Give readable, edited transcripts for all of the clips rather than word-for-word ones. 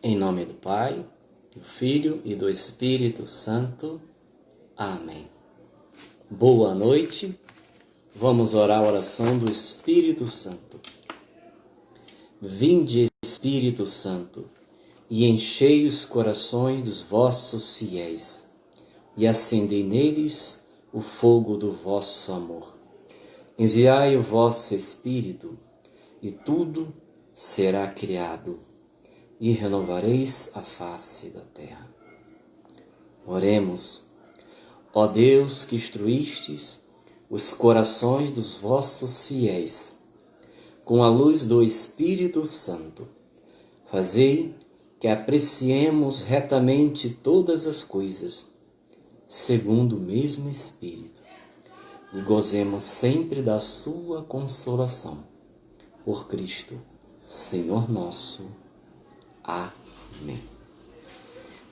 Em nome do Pai, do Filho e do Espírito Santo. Amém. Boa noite. Vamos orar a oração do Espírito Santo. Vinde, Espírito Santo, e enchei os corações dos vossos fiéis, e acendei neles o fogo do vosso amor. Enviai o vosso Espírito, e tudo será criado, e renovareis a face da terra. Oremos. Ó Deus, que instruístes os corações dos vossos fiéis, com a luz do Espírito Santo, fazei que apreciemos retamente todas as coisas, segundo o mesmo Espírito, e gozemos sempre da sua consolação. Por Cristo, Senhor nosso. Amém.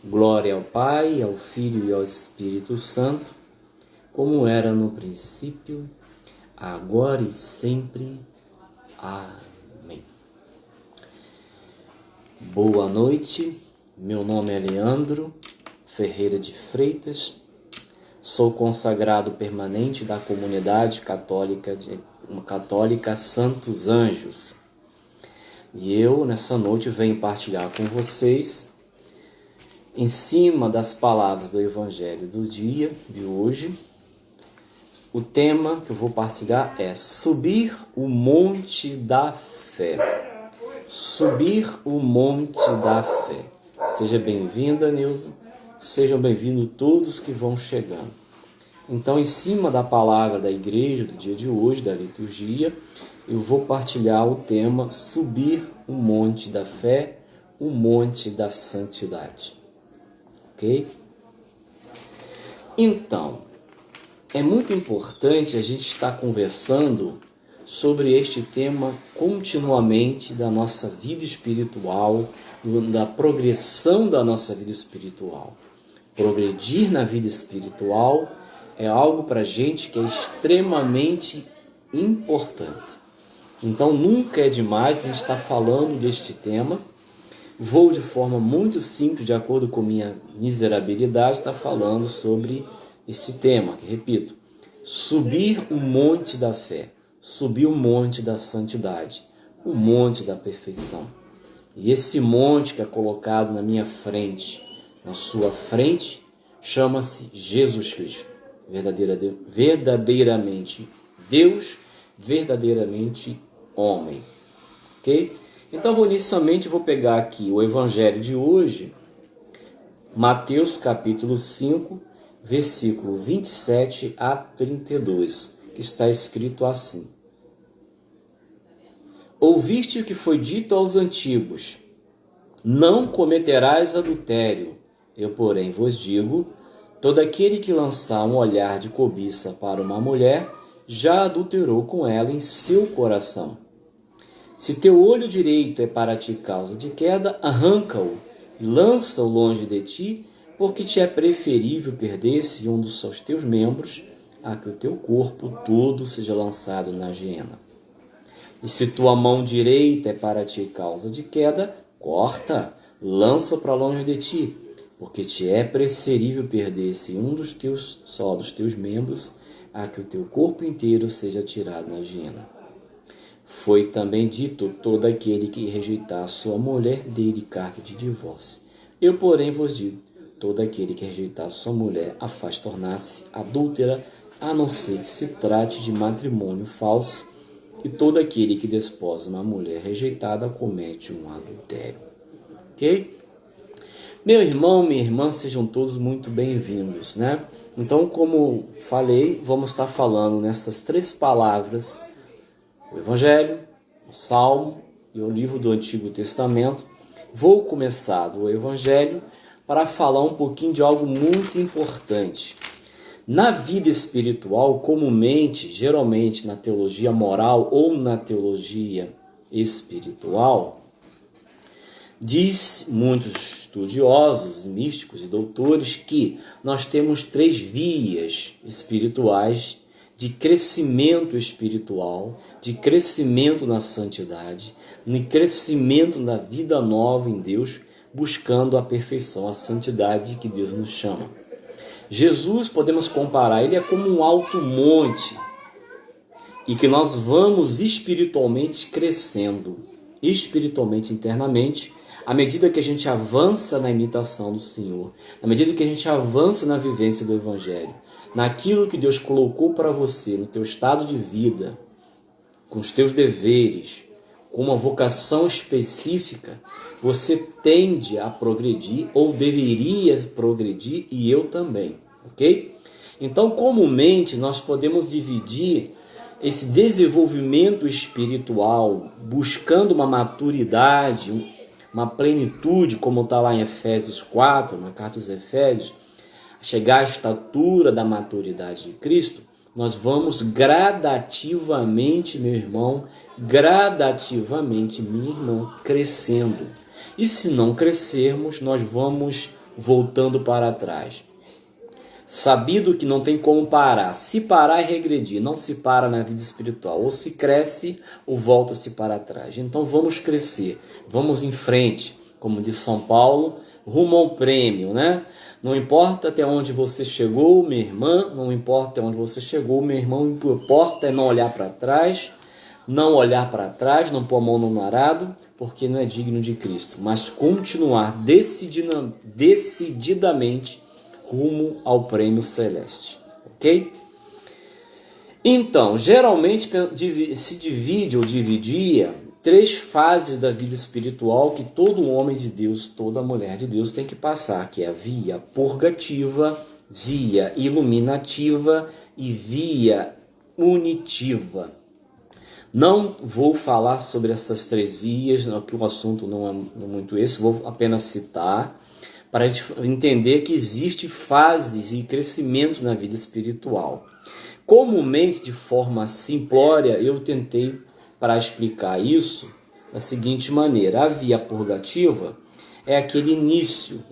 Glória ao Pai, ao Filho e ao Espírito Santo, como era no princípio, agora e sempre. Amém. Boa noite, meu nome é Leandro Ferreira de Freitas, sou consagrado permanente da comunidade católica Santos Anjos. E eu, nessa noite, venho partilhar com vocês, em cima das palavras do Evangelho do dia de hoje, o tema que eu vou partilhar é subir o monte da fé. Subir o monte da fé. Seja bem-vinda, Neuza. Sejam bem-vindos todos que vão chegando. Então, em cima da palavra da igreja do dia de hoje, da liturgia, eu vou partilhar o tema subir o monte da fé, o monte da santidade. Ok? Então, é muito importante a gente estar conversando sobre este tema continuamente da nossa vida espiritual, da progressão da nossa vida espiritual. Progredir na vida espiritual é algo para a gente que é extremamente importante. Então, nunca é demais a gente estar falando deste tema. Vou, de forma muito simples, de acordo com minha miserabilidade, estar falando sobre este tema, que, repito, subir o monte da fé, subir o monte da santidade, o monte da perfeição. E esse monte que é colocado na minha frente, na sua frente, chama-se Jesus Cristo. Verdadeiramente Deus, verdadeiramente homem. Ok? Então, inicialmente, vou pegar aqui o Evangelho de hoje, Mateus capítulo 5, versículo 27 a 32, que está escrito assim: Ouviste o que foi dito aos antigos: não cometerás adultério. Eu, porém, vos digo: todo aquele que lançar um olhar de cobiça para uma mulher, já adulterou com ela em seu coração. Se teu olho direito é para ti causa de queda, arranca-o e lança-o longe de ti, porque te é preferível perder-se um dos teus membros, a que o teu corpo todo seja lançado na geena. E se tua mão direita é para ti causa de queda, corta, lança para longe de ti, porque te é preferível perder-se um dos teus membros, a que o teu corpo inteiro seja tirado na geena. Foi também dito: todo aquele que rejeitar sua mulher, dê-lhe carta de divórcio. Eu, porém, vos digo: todo aquele que rejeitar sua mulher, a faz tornar-se adúltera, a não ser que se trate de matrimônio falso, e todo aquele que desposa uma mulher rejeitada comete um adultério. Ok? Meu irmão, minha irmã, sejam todos muito bem-vindos, né? Então, como falei, vamos estar falando nessas três palavras: o Evangelho, o Salmo e o livro do Antigo Testamento. Vou começar do Evangelho para falar um pouquinho de algo muito importante. Na vida espiritual, comumente, geralmente na teologia moral ou na teologia espiritual, diz muitos estudiosos, místicos e doutores que nós temos três vias espirituais de crescimento espiritual, de crescimento na santidade, de crescimento na vida nova em Deus, buscando a perfeição, a santidade que Deus nos chama. Jesus, podemos comparar, ele é como um alto monte, e que nós vamos espiritualmente crescendo, espiritualmente, internamente, à medida que a gente avança na imitação do Senhor, na medida que a gente avança na vivência do Evangelho, naquilo que Deus colocou para você, no teu estado de vida, com os teus deveres, com uma vocação específica, você tende a progredir, ou deveria progredir, e eu também, ok? Então, comumente, nós podemos dividir esse desenvolvimento espiritual, buscando uma maturidade, uma plenitude, como está lá em Efésios 4, na carta aos Efésios, chegar à estatura da maturidade de Cristo, nós vamos gradativamente, meu irmão, gradativamente, minha irmã, crescendo. E se não crescermos, nós vamos voltando para trás. Sabido que não tem como parar. Se parar é regredir, não se para na vida espiritual. Ou se cresce ou volta-se para trás. Então vamos crescer, vamos em frente, como diz São Paulo, rumo ao prêmio, né? Não importa até onde você chegou, minha irmã, não importa até onde você chegou, meu irmão, o que importa é não olhar para trás, não olhar para trás, não pôr a mão no arado, porque não é digno de Cristo, mas continuar decididamente rumo ao prêmio celeste, ok? Então, geralmente se divide ou dividia 3 fases da vida espiritual que todo homem de Deus, toda mulher de Deus tem que passar, que é a via purgativa, via iluminativa e via unitiva. Não vou falar sobre essas 3 vias, que o assunto não é muito esse, vou apenas citar, para a gente entender que existe fases de crescimento na vida espiritual. Comumente, de forma simplória, eu tentei para explicar isso da seguinte maneira: a via purgativa é aquele início,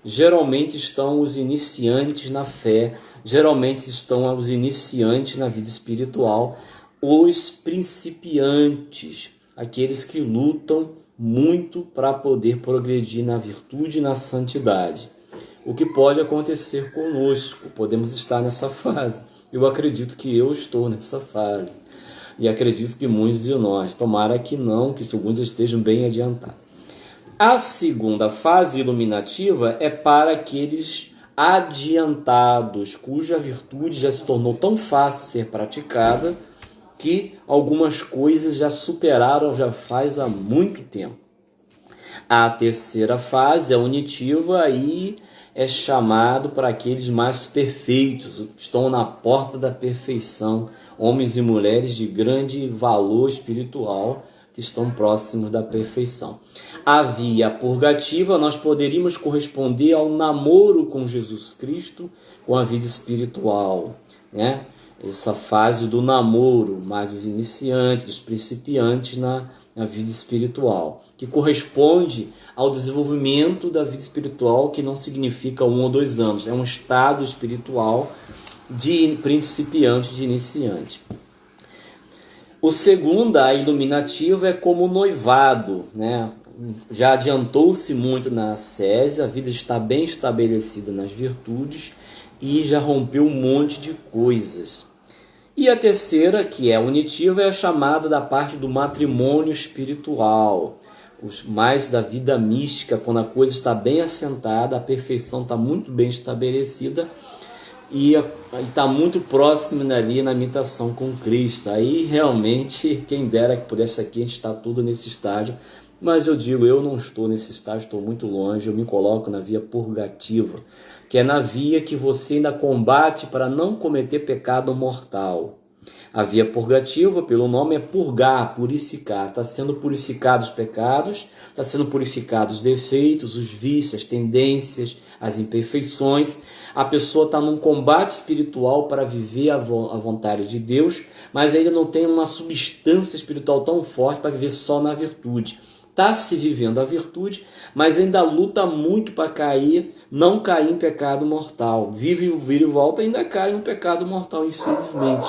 geralmente estão os iniciantes na fé, geralmente estão os iniciantes na vida espiritual, os principiantes, aqueles que lutam muito para poder progredir na virtude e na santidade. O que pode acontecer conosco, podemos estar nessa fase. Eu acredito que eu estou nessa fase. E acredito que muitos de nós, tomara que não, que alguns estejam bem adiantados. A segunda fase iluminativa é para aqueles adiantados, cuja virtude já se tornou tão fácil ser praticada, que algumas coisas já superaram já faz há muito tempo. A terceira fase, a unitiva, aí é chamado para aqueles mais perfeitos, que estão na porta da perfeição, homens e mulheres de grande valor espiritual, que estão próximos da perfeição. A via purgativa, nós poderíamos corresponder ao namoro com Jesus Cristo, com a vida espiritual, né? Essa fase do namoro, mais os iniciantes, os principiantes na vida espiritual, que corresponde ao desenvolvimento da vida espiritual, que não significa 1 ou 2 anos, é um estado espiritual de principiante, de iniciante. O segundo, a iluminativa, é como o noivado, né? Já adiantou-se muito na ascese, a vida está bem estabelecida nas virtudes e já rompeu um monte de coisas. E a terceira, que é a unitiva, é a chamada da parte do matrimônio espiritual, mais da vida mística, quando a coisa está bem assentada, a perfeição está muito bem estabelecida e está muito próximo ali na imitação com Cristo. Aí realmente, quem dera que pudesse aqui, a gente está tudo nesse estágio, mas eu digo, eu não estou nesse estágio, estou muito longe, eu me coloco na via purgativa, que é na via que você ainda combate para não cometer pecado mortal. A via purgativa, pelo nome, é purgar, purificar. Está sendo purificados os pecados, está sendo purificados os defeitos, os vícios, as tendências, as imperfeições. A pessoa está num combate espiritual para viver a vontade de Deus, mas ainda não tem uma substância espiritual tão forte para viver só na virtude. Está se vivendo a virtude, mas ainda luta muito para não cair em pecado mortal. Vive e volta, ainda cai em pecado mortal, infelizmente.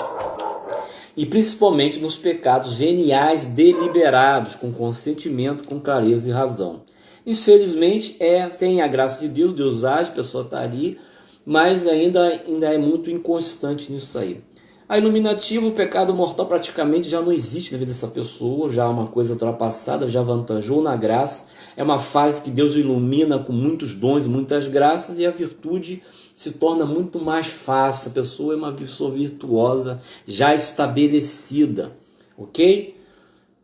E principalmente nos pecados veniais deliberados, com consentimento, com clareza e razão. Infelizmente, tem a graça de Deus, Deus age, a pessoa está ali, mas ainda é muito inconstante nisso aí. A iluminativa, o pecado mortal praticamente já não existe na vida dessa pessoa, já é uma coisa ultrapassada, já avantajou na graça. É uma fase que Deus ilumina com muitos dons, muitas graças, e a virtude se torna muito mais fácil. A pessoa é uma pessoa virtuosa, já estabelecida, ok?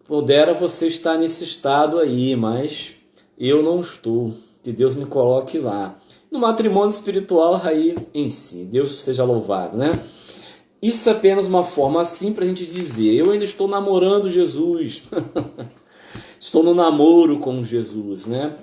Pudera você estar nesse estado aí, mas eu não estou. Que Deus me coloque lá. No matrimônio espiritual aí em si, Deus seja louvado, né? Isso é apenas uma forma assim para a gente dizer, eu ainda estou namorando Jesus. Estou no namoro com Jesus, né?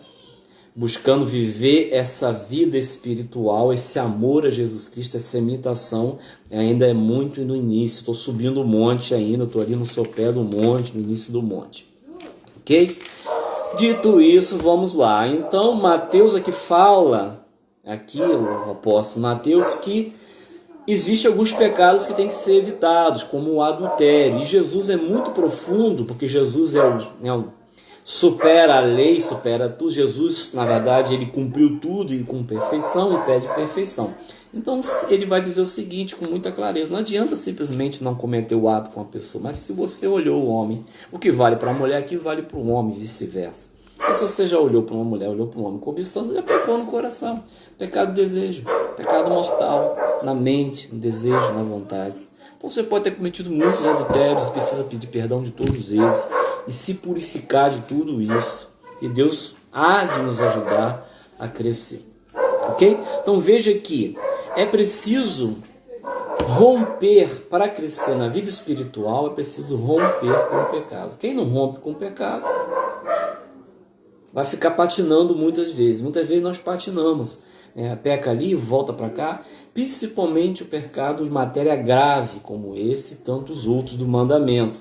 Buscando viver essa vida espiritual, esse amor a Jesus Cristo, essa imitação, ainda é muito no início. Estou subindo o monte ainda, estou ali no sopé do monte, no início do monte. Ok? Dito isso, vamos lá. Então, Mateus aqui fala, aqui o apóstolo Mateus, que existem alguns pecados que têm que ser evitados, como o adultério. E Jesus é muito profundo, porque Jesus supera a lei, supera tudo. Jesus, na verdade, ele cumpriu tudo e com perfeição e pede perfeição. Então, ele vai dizer o seguinte com muita clareza: não adianta simplesmente não cometer o ato com a pessoa, mas se você olhou o homem, o que vale para a mulher aqui vale para o homem, vice-versa. Então, se você já olhou para uma mulher, olhou para um homem cobiçando, já pecou no coração. Pecado do desejo, pecado mortal, na mente, no desejo, na vontade. Então você pode ter cometido muitos adultérios, precisa pedir perdão de todos eles e se purificar de tudo isso. E Deus há de nos ajudar a crescer. Ok? Então veja que é preciso romper, para crescer na vida espiritual, é preciso romper com o pecado. Quem não rompe com o pecado vai ficar patinando muitas vezes. Muitas vezes nós patinamos. Peca ali, volta para cá, principalmente o pecado de matéria grave como esse e tantos outros do mandamento.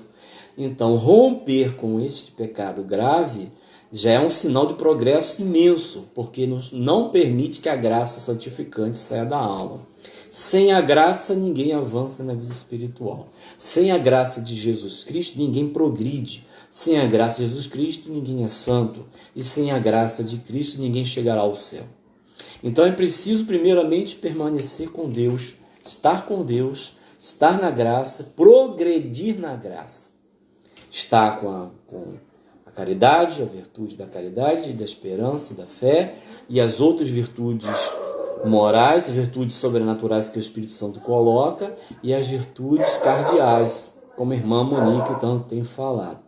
Então, romper com este pecado grave já é um sinal de progresso imenso, porque não permite que a graça santificante saia da alma. Sem a graça, ninguém avança na vida espiritual. Sem a graça de Jesus Cristo, ninguém progride. Sem a graça de Jesus Cristo, ninguém é santo. E sem a graça de Cristo, ninguém chegará ao céu. Então é preciso primeiramente permanecer com Deus, estar na graça, progredir na graça. Estar com a caridade, a virtude da caridade, da esperança, da fé e as outras virtudes morais, as virtudes sobrenaturais que o Espírito Santo coloca e as virtudes cardeais, como a irmã Monique tanto tem falado.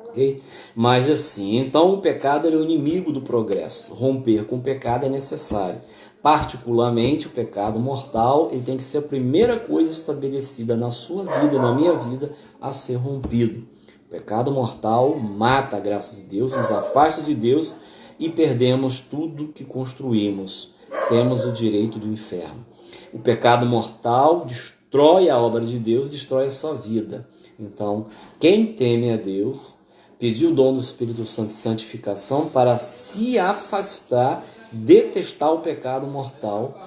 Okay? Mas assim, então o pecado é o inimigo do progresso. Romper com o pecado é necessário. Particularmente o pecado mortal, ele tem que ser a primeira coisa estabelecida na sua vida, na minha vida, a ser rompido. O pecado mortal mata a graça de Deus, nos afasta de Deus e perdemos tudo que construímos. Temos o direito do inferno. O pecado mortal destrói a obra de Deus, destrói a sua vida. Então, quem teme a Deus pediu o dom do Espírito Santo de santificação para se afastar, detestar o pecado mortal,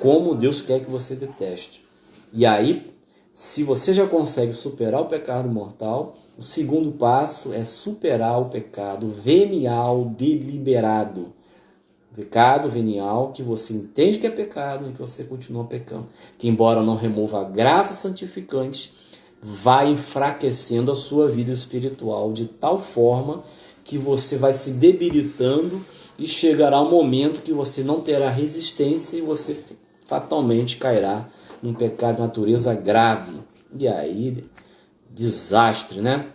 como Deus quer que você deteste. E aí, se você já consegue superar o pecado mortal, o segundo passo é superar o pecado venial deliberado. Pecado venial que você entende que é pecado e que você continua pecando. Que embora não remova a graça santificante, vai enfraquecendo a sua vida espiritual de tal forma que você vai se debilitando e chegará um momento que você não terá resistência e você fatalmente cairá num pecado de natureza grave. E aí, desastre, né?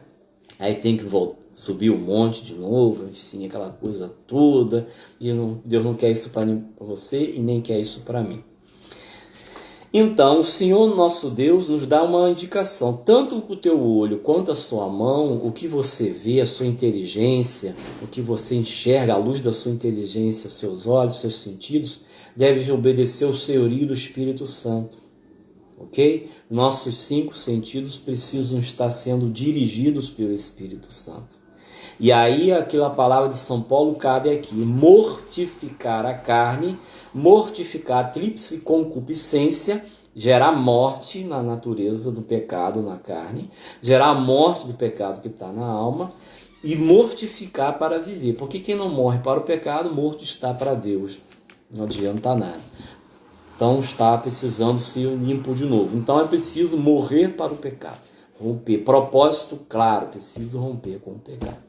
Aí tem que subir o monte de novo, enfim, aquela coisa toda. E Deus não quer isso para você e nem quer isso para mim. Então, o Senhor nosso Deus nos dá uma indicação, tanto com o teu olho quanto a sua mão, o que você vê, a sua inteligência, o que você enxerga, a luz da sua inteligência, seus olhos, seus sentidos, deve obedecer ao senhorio do Espírito Santo, ok? Nossos 5 sentidos precisam estar sendo dirigidos pelo Espírito Santo. E aí, aquela palavra de São Paulo cabe aqui, mortificar a carne, mortificar a tríplice concupiscência, gerar morte na natureza do pecado na carne, gerar a morte do pecado que está na alma, e mortificar para viver. Porque quem não morre para o pecado, morto está para Deus. Não adianta nada. Então está precisando ser limpo de novo. Então é preciso morrer para o pecado. Romper. Propósito claro, preciso romper com o pecado.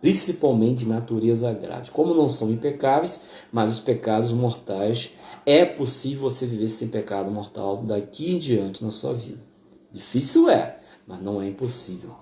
Principalmente de natureza grave. Como não são impecáveis, mas os pecados mortais, é possível você viver sem pecado mortal daqui em diante na sua vida. Difícil é, mas não é impossível.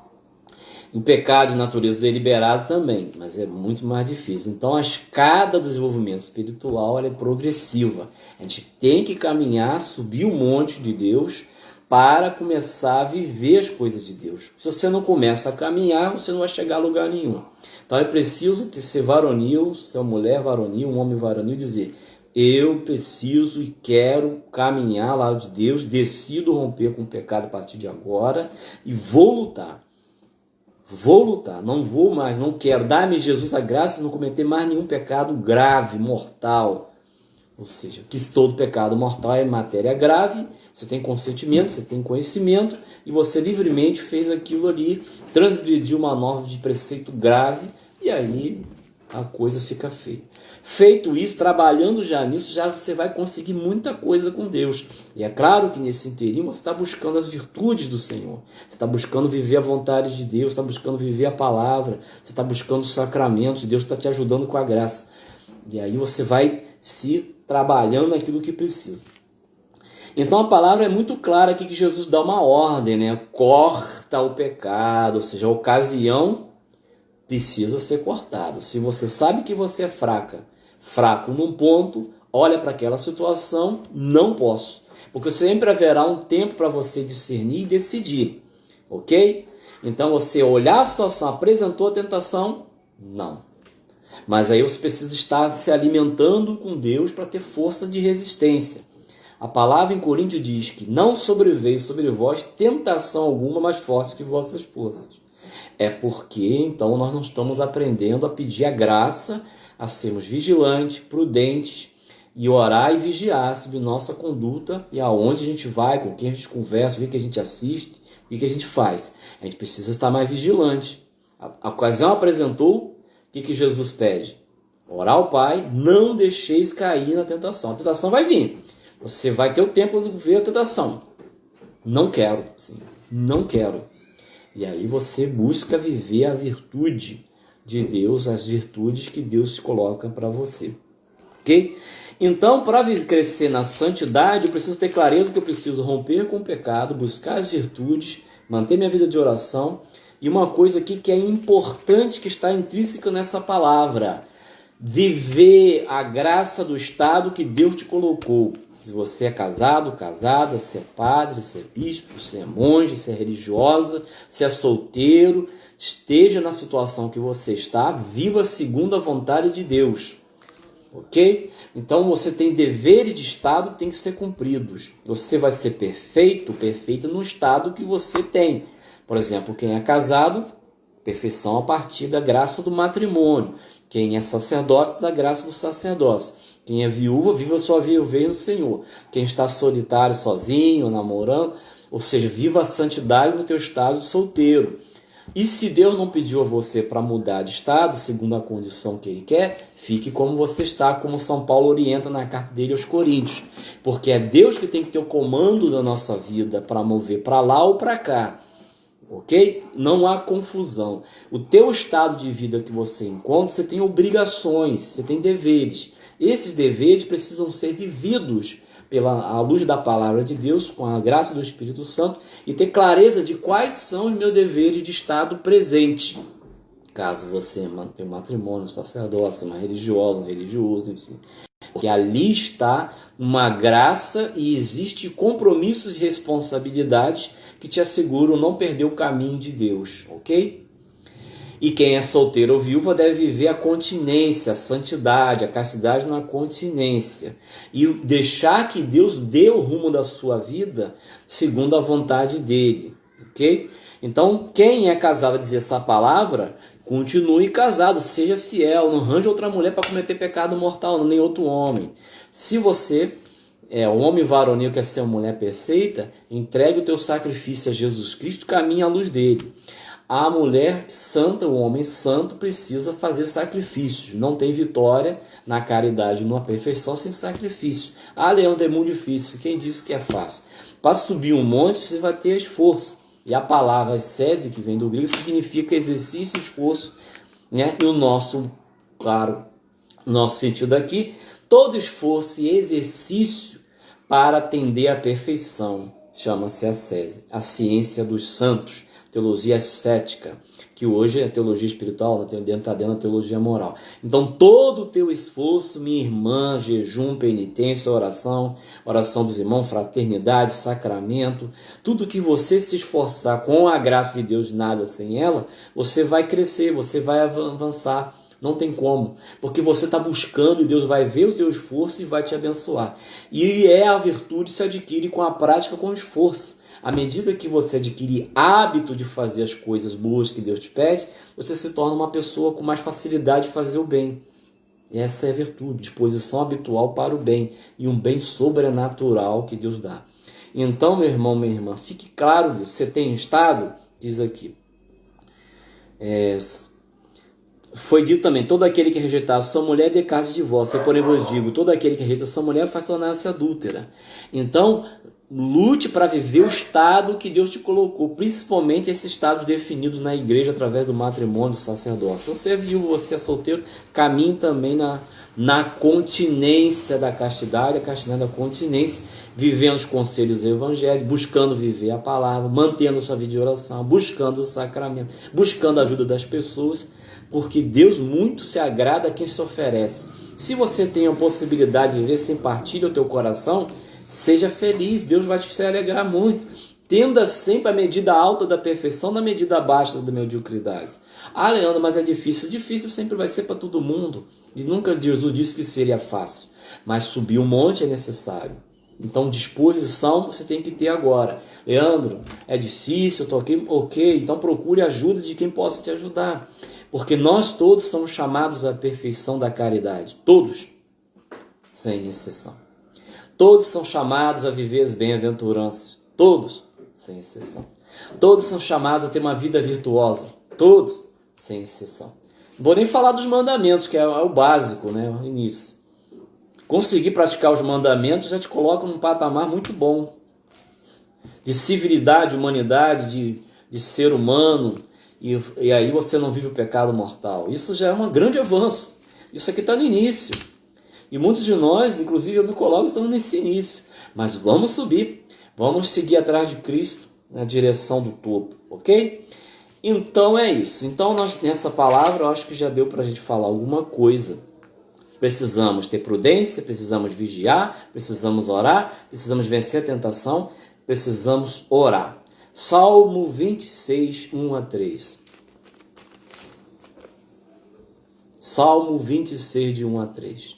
O pecado de natureza deliberada também, mas é muito mais difícil. Então a escada do desenvolvimento espiritual ela é progressiva. A gente tem que caminhar, subir o monte de Deus para começar a viver as coisas de Deus. Se você não começa a caminhar, você não vai chegar a lugar nenhum. Então é preciso ser varonil, ser uma mulher varonil, um homem varonil, dizer: eu preciso e quero caminhar ao lado de Deus, decido romper com o pecado a partir de agora e vou lutar. Vou lutar, não vou mais, não quero. Dá-me, Jesus, a graça de não cometer mais nenhum pecado grave, mortal. Ou seja, que todo pecado mortal é matéria grave, você tem consentimento, você tem conhecimento, e você livremente fez aquilo ali, transgrediu uma norma de preceito grave, e aí a coisa fica feia. Feito isso, trabalhando já nisso, já você vai conseguir muita coisa com Deus. E é claro que nesse inteirinho você está buscando as virtudes do Senhor. Você está buscando viver a vontade de Deus, está buscando viver a palavra, você está buscando os sacramentos, Deus está te ajudando com a graça. E aí você vai se trabalhando naquilo que precisa. Então a palavra é muito clara aqui que Jesus dá uma ordem, né? Corta o pecado, ou seja, a ocasião precisa ser cortada. Se você sabe que você é fraco num ponto, olha para aquela situação, não posso. Porque sempre haverá um tempo para você discernir e decidir, ok? Então você olhar a situação, apresentou a tentação, não. Mas aí você precisa estar se alimentando com Deus para ter força de resistência. A palavra em Coríntios diz que não sobreveio sobre vós tentação alguma mais forte que vossas forças. É porque então nós não estamos aprendendo a pedir a graça, a sermos vigilantes, prudentes e orar e vigiar sobre nossa conduta e aonde a gente vai, com quem a gente conversa, o que a gente assiste, o que a gente faz. A gente precisa estar mais vigilante. A ocasião apresentou, o que Jesus pede? Orar ao Pai, não deixeis cair na tentação. A tentação vai vir. Você vai ter o tempo de ver a tentação. Não quero, sim, não quero. E aí você busca viver a virtude de Deus, as virtudes que Deus coloca para você. Ok? Então, para crescer na santidade, eu preciso ter clareza que eu preciso romper com o pecado, buscar as virtudes, manter minha vida de oração. E uma coisa aqui que é importante, que está intrínseca nessa palavra: viver a graça do estado que Deus te colocou. Se você é casado, casada, se é padre, se é bispo, se é monge, se é religiosa, se é solteiro, esteja na situação que você está, viva segundo a vontade de Deus. Ok? Então você tem deveres de estado que tem que ser cumpridos. Você vai ser perfeito no estado que você tem. Por exemplo, quem é casado, perfeição a partir da graça do matrimônio. Quem é sacerdote, da graça do sacerdócio. Quem é viúva, viva a sua viuvez no Senhor. Quem está solitário, sozinho, namorando, ou seja, viva a santidade no teu estado de solteiro. E se Deus não pediu a você para mudar de estado, segundo a condição que Ele quer, fique como você está, como São Paulo orienta na carta dele aos Coríntios. Porque é Deus que tem que ter o comando da nossa vida para mover para lá ou para cá. Ok? Não há confusão. O teu estado de vida que você encontra, você tem obrigações, você tem deveres. Esses deveres precisam ser vividos à luz da palavra de Deus, com a graça do Espírito Santo, e ter clareza de quais são os meus deveres de estado presente. Caso você mantenha um matrimônio, um sacerdócio, uma religiosa, um religioso, enfim. Porque ali está uma graça e existe compromissos e responsabilidades que te asseguram não perder o caminho de Deus, ok? E quem é solteiro ou viúva deve viver a continência, a santidade, a castidade na continência. E deixar que Deus dê o rumo da sua vida segundo a vontade dele, ok? Então, quem é casado a dizer essa palavra, continue casado, seja fiel, não arranje outra mulher para cometer pecado mortal, nem outro homem. Se você é um homem varonil, quer ser uma mulher perfeita, entregue o teu sacrifício a Jesus Cristo, caminhe à luz dele. A mulher santa, o homem santo, precisa fazer sacrifícios. Não tem vitória na caridade, numa perfeição, sem sacrifício. Ah, Leandro, é muito difícil. Quem disse que é fácil? Para subir um monte, você vai ter esforço. E a palavra sese, que vem do grego, significa exercício e esforço. Né? E o nosso, claro, nosso sentido aqui, todo esforço e exercício para atender à perfeição. Chama-se a sese, a ciência dos santos, teologia ascética, que hoje é teologia espiritual, está dentro da teologia moral. Então, todo o teu esforço, minha irmã, jejum, penitência, oração dos irmãos, fraternidade, sacramento, tudo que você se esforçar com a graça de Deus, nada sem ela, você vai crescer, você vai avançar. Não tem como, porque você está buscando e Deus vai ver o teu esforço e vai te abençoar. E a virtude se adquire com a prática, com o esforço. À medida que você adquire hábito de fazer as coisas boas que Deus te pede, você se torna uma pessoa com mais facilidade de fazer o bem. E essa é a virtude, disposição habitual para o bem e um bem sobrenatural que Deus dá. Então, meu irmão, minha irmã, fique claro disso. Você tem estado, diz aqui, foi dito também, todo aquele que rejeitar sua mulher de casa de divórcio, porém vos digo, todo aquele que rejeita sua mulher faz tornar-se adúltera. Então, lute para viver o estado que Deus te colocou, principalmente esses estados definidos na igreja através do matrimônio, do sacerdócio. Se você é viúvo, você é solteiro, caminhe também na continência da castidade, a castidade da continência, vivendo os conselhos evangélicos, buscando viver a palavra, mantendo sua vida de oração, buscando o sacramento, buscando a ajuda das pessoas, porque Deus muito se agrada a quem se oferece. Se você tem a possibilidade de viver sem partilha o teu coração, seja feliz, Deus vai te alegrar muito. Tenda sempre a medida alta da perfeição na medida baixa da mediocridade. Ah, Leandro, mas é difícil. Difícil sempre vai ser para todo mundo. E nunca Jesus disse que seria fácil. Mas subir um monte é necessário. Então, disposição você tem que ter agora. Leandro, é difícil, eu estou aqui, ok. Então, procure ajuda de quem possa te ajudar. Porque nós todos somos chamados à perfeição da caridade. Todos, sem exceção. Todos são chamados a viver as bem-aventuranças. Todos, sem exceção. Todos são chamados a ter uma vida virtuosa. Todos, sem exceção. Não vou nem falar dos mandamentos, que é o básico, né? O início. Conseguir praticar os mandamentos já te coloca num patamar muito bom. De civilidade, humanidade, de ser humano. E aí você não vive o pecado mortal. Isso já é um grande avanço. Isso aqui está no início. E muitos de nós, inclusive eu me coloco, estamos nesse início. Mas vamos subir. Vamos seguir atrás de Cristo na direção do topo. Ok? Então é isso. Então nessa palavra eu acho que já deu para a gente falar alguma coisa. Precisamos ter prudência, precisamos vigiar, precisamos orar, precisamos vencer a tentação, precisamos orar. Salmo 26, 1 a 3. Salmo 26, de 1 a 3.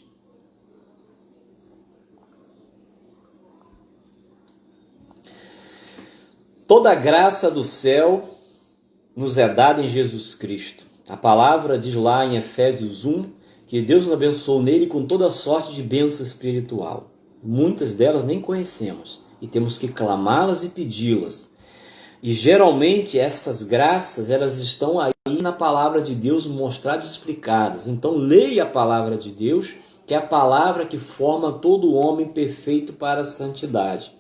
Toda a graça do céu nos é dada em Jesus Cristo. A palavra diz lá em Efésios 1 que Deus nos abençoou nele com toda sorte de bênção espiritual. Muitas delas nem conhecemos e temos que clamá-las e pedi-las. E geralmente essas graças, elas estão aí na palavra de Deus mostradas e explicadas. Então leia a palavra de Deus, que é a palavra que forma todo homem perfeito para a santidade.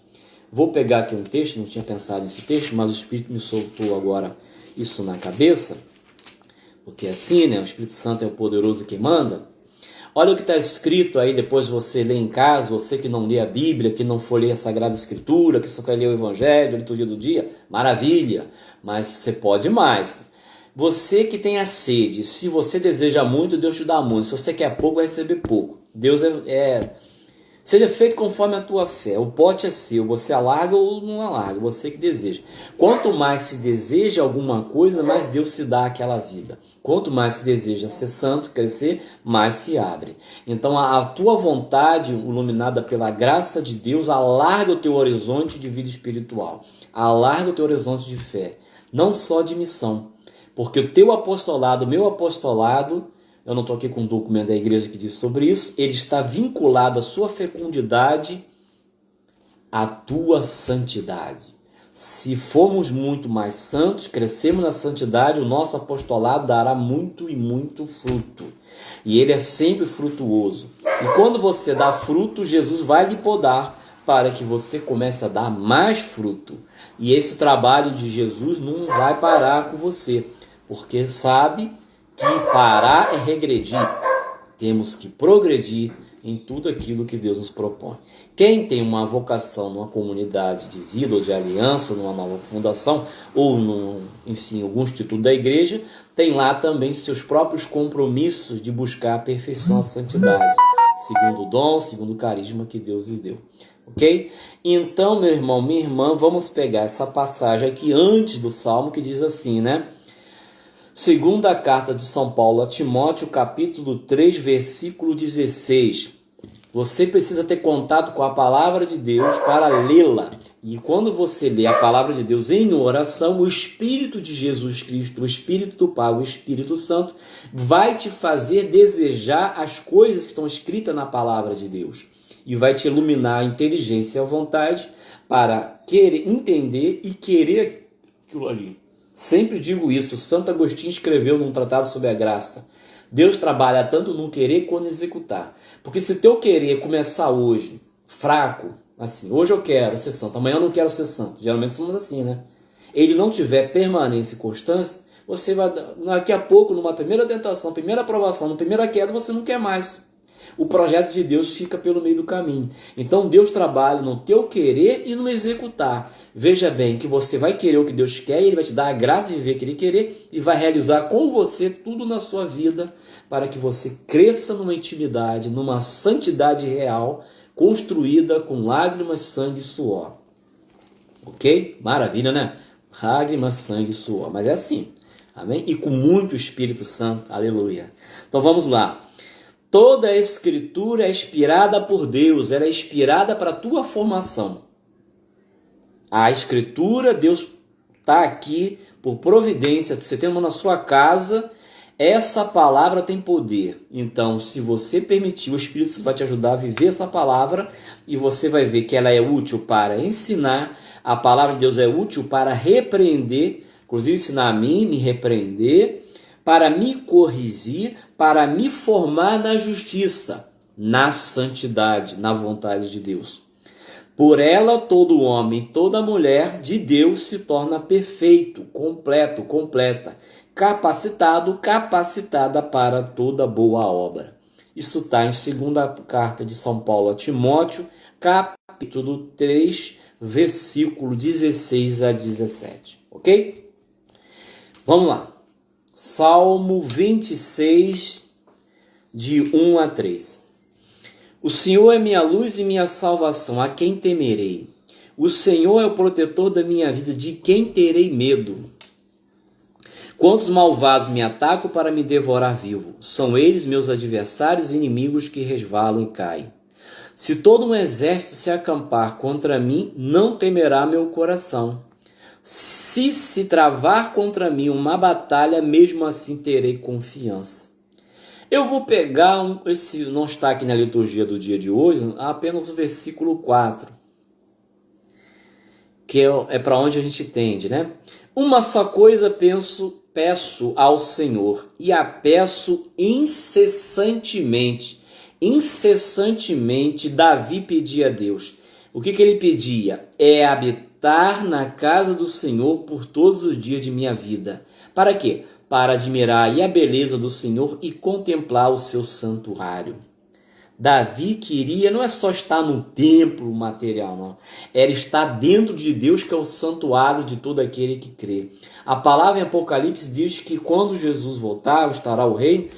Vou pegar aqui um texto, não tinha pensado nesse texto, mas o Espírito me soltou agora isso na cabeça. Porque é assim, né? O Espírito Santo é o poderoso que manda. Olha o que está escrito aí, depois você lê em casa, você que não lê a Bíblia, que não for ler a Sagrada Escritura, que só quer ler o Evangelho, a liturgia do dia, maravilha, mas você pode mais. Você que tem a sede, se você deseja muito, Deus te dá muito. Se você quer pouco, vai receber pouco. Deus seja feito conforme a tua fé. O pote é seu, você alarga ou não alarga, você que deseja. Quanto mais se deseja alguma coisa, mais Deus se dá aquela vida. Quanto mais se deseja ser santo, crescer, mais se abre. Então a tua vontade, iluminada pela graça de Deus, alarga o teu horizonte de vida espiritual. Alarga o teu horizonte de fé. Não só de missão. Porque o teu apostolado, o meu apostolado, eu não estou aqui com um documento da igreja que diz sobre isso, ele está vinculado à sua fecundidade, à tua santidade. Se formos muito mais santos, crescemos na santidade, o nosso apostolado dará muito e muito fruto. E ele é sempre frutuoso. E quando você dá fruto, Jesus vai lhe podar para que você comece a dar mais fruto. E esse trabalho de Jesus não vai parar com você, porque sabe que parar é regredir. Temos que progredir em tudo aquilo que Deus nos propõe. Quem tem uma vocação numa comunidade de vida ou de aliança, numa nova fundação, ou enfim, algum instituto da igreja, tem lá também seus próprios compromissos de buscar a perfeição, a santidade, segundo o dom, segundo o carisma que Deus lhe deu. Ok? Então, meu irmão, minha irmã, vamos pegar essa passagem aqui antes do Salmo que diz assim, né? Segunda carta de São Paulo a Timóteo, capítulo 3, versículo 16. Você precisa ter contato com a palavra de Deus para lê-la. E quando você lê a palavra de Deus em oração, o Espírito de Jesus Cristo, o Espírito do Pai, o Espírito Santo, vai te fazer desejar as coisas que estão escritas na palavra de Deus. E vai te iluminar a inteligência e a vontade para querer entender e querer aquilo ali. Sempre digo isso, Santo Agostinho escreveu num tratado sobre a graça. Deus trabalha tanto no querer quanto no executar. Porque se teu querer começar hoje fraco, assim, hoje eu quero ser santo, amanhã eu não quero ser santo. Geralmente somos assim, né? Ele não tiver permanência e constância, você vai, daqui a pouco, numa primeira tentação, primeira aprovação, na primeira queda, você não quer mais. O projeto de Deus fica pelo meio do caminho. Então Deus trabalha no teu querer e no executar. Veja bem que você vai querer o que Deus quer e Ele vai te dar a graça de viver o que Ele querer e vai realizar com você tudo na sua vida para que você cresça numa intimidade, numa santidade real, construída com lágrimas, sangue e suor. Ok? Maravilha, né? Lágrimas, sangue e suor. Mas é assim. Amém? E com muito Espírito Santo. Aleluia. Então vamos lá. Toda a Escritura é inspirada por Deus, ela é inspirada para a tua formação. A Escritura, Deus está aqui por providência, você tem uma na sua casa, essa palavra tem poder. Então, se você permitir, o Espírito Santo vai te ajudar a viver essa palavra e você vai ver que ela é útil para ensinar, a palavra de Deus é útil para repreender, inclusive ensinar a mim, me repreender, para me corrigir, para me formar na justiça, na santidade, na vontade de Deus. Por ela, todo homem, toda mulher de Deus se torna perfeito, completo, completa, capacitado, capacitada para toda boa obra. Isso está em 2ª carta de São Paulo a Timóteo, capítulo 3, versículo 16 a 17. Ok? Vamos lá. Salmo 26, de 1 a 3. O Senhor é minha luz e minha salvação, a quem temerei? O Senhor é o protetor da minha vida, de quem terei medo? Quantos malvados me atacam para me devorar vivo? São eles meus adversários e inimigos que resvalam e caem. Se todo um exército se acampar contra mim, não temerá meu coração. Se travar contra mim uma batalha, mesmo assim terei confiança. Eu vou pegar, esse não está aqui na liturgia do dia de hoje, apenas o versículo 4, que é para onde a gente tende, né? Uma só coisa peço ao Senhor, e a peço incessantemente. Incessantemente, Davi pedia a Deus. O que ele pedia? É habitar na casa do Senhor por todos os dias de minha vida. Para quê? Para admirar a beleza do Senhor e contemplar o seu santuário. Davi queria, não é só estar no templo material, não. Era estar dentro de Deus, que é o santuário de todo aquele que crê. A palavra em Apocalipse diz que quando Jesus voltar, estará o reino,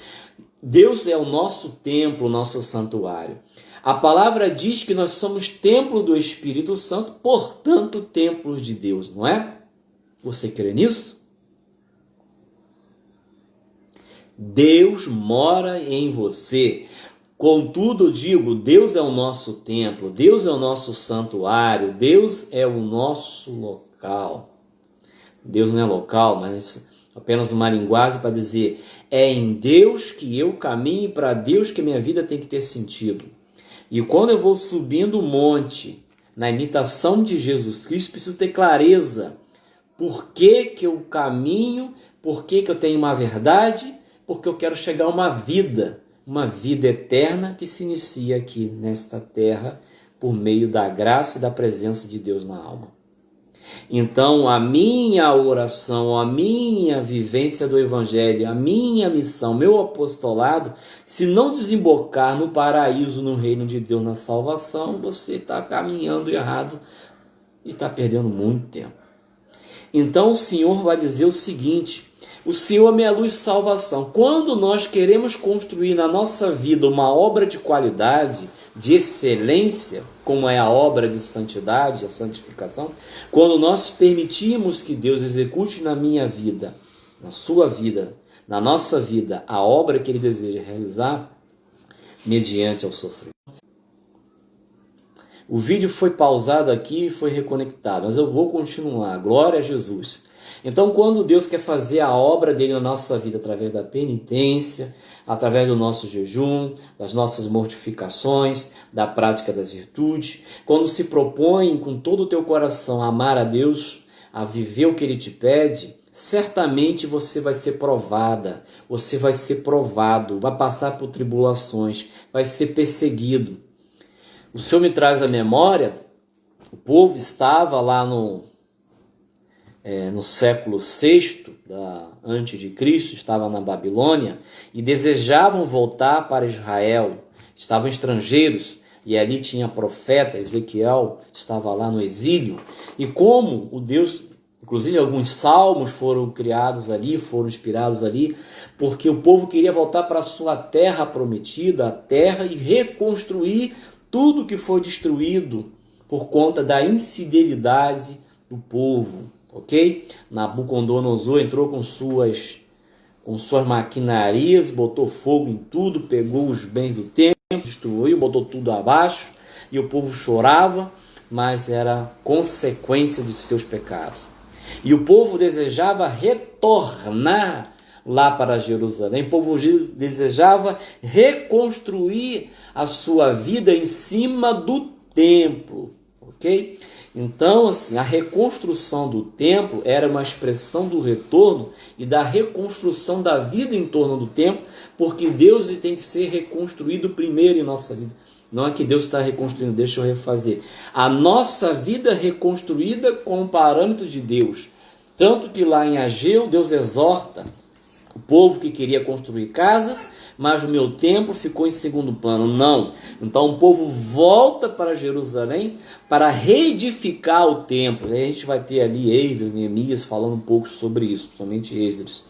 Deus é o nosso templo, o nosso santuário. A palavra diz que nós somos templo do Espírito Santo, portanto, templos de Deus, não é? Você crê nisso? Deus mora em você. Contudo, digo, Deus é o nosso templo, Deus é o nosso santuário, Deus é o nosso local. Deus não é local, mas apenas uma linguagem para dizer, é em Deus que eu caminho, para Deus que minha vida tem que ter sentido. E quando eu vou subindo o monte, na imitação de Jesus Cristo, preciso ter clareza. Por que que eu caminho? Por que que eu tenho uma verdade? Porque eu quero chegar a uma vida eterna que se inicia aqui nesta terra por meio da graça e da presença de Deus na alma. Então, a minha oração, a minha vivência do Evangelho, a minha missão, meu apostolado, se não desembocar no paraíso, no reino de Deus, na salvação, você está caminhando errado e está perdendo muito tempo. Então, o Senhor vai dizer o seguinte: o Senhor é minha luz e salvação. Quando nós queremos construir na nossa vida uma obra de qualidade, de excelência, como é a obra de santidade, a santificação, quando nós permitimos que Deus execute na minha vida, na sua vida, na nossa vida, a obra que Ele deseja realizar, mediante ao sofrimento. O vídeo foi pausado aqui e foi reconectado, mas eu vou continuar. Glória a Jesus. Então, quando Deus quer fazer a obra dele na nossa vida através da penitência, através do nosso jejum, das nossas mortificações, da prática das virtudes, quando se propõe com todo o teu coração a amar a Deus, a viver o que Ele te pede, certamente você vai ser provada, você vai ser provado, vai passar por tribulações, vai ser perseguido. O Senhor me traz à memória, o povo estava lá no século VI antes de Cristo, estava na Babilônia e desejavam voltar para Israel, estavam estrangeiros e ali tinha profeta, Ezequiel estava lá no exílio, e como o Deus, inclusive alguns salmos foram criados ali, foram inspirados ali, porque o povo queria voltar para a sua terra prometida, a terra, e reconstruir tudo que foi destruído por conta da infidelidade do povo, ok? Nabucodonosor entrou com suas maquinarias, botou fogo em tudo, pegou os bens do templo, destruiu, botou tudo abaixo, e o povo chorava, mas era consequência dos seus pecados. E o povo desejava retornar lá para Jerusalém, o povo desejava reconstruir a sua vida em cima do templo, ok? Então, assim, a reconstrução do templo era uma expressão do retorno e da reconstrução da vida em torno do templo, porque Deus tem que ser reconstruído primeiro em nossa vida. Não é que Deus está reconstruindo, deixa eu refazer. A nossa vida reconstruída com o parâmetro de Deus. Tanto que lá em Ageu, Deus exorta o povo que queria construir casas, mas o meu templo ficou em segundo plano. Não. Então o povo volta para Jerusalém para reedificar o templo. E a gente vai ter ali Esdras, Neemias falando um pouco sobre isso, principalmente Esdras.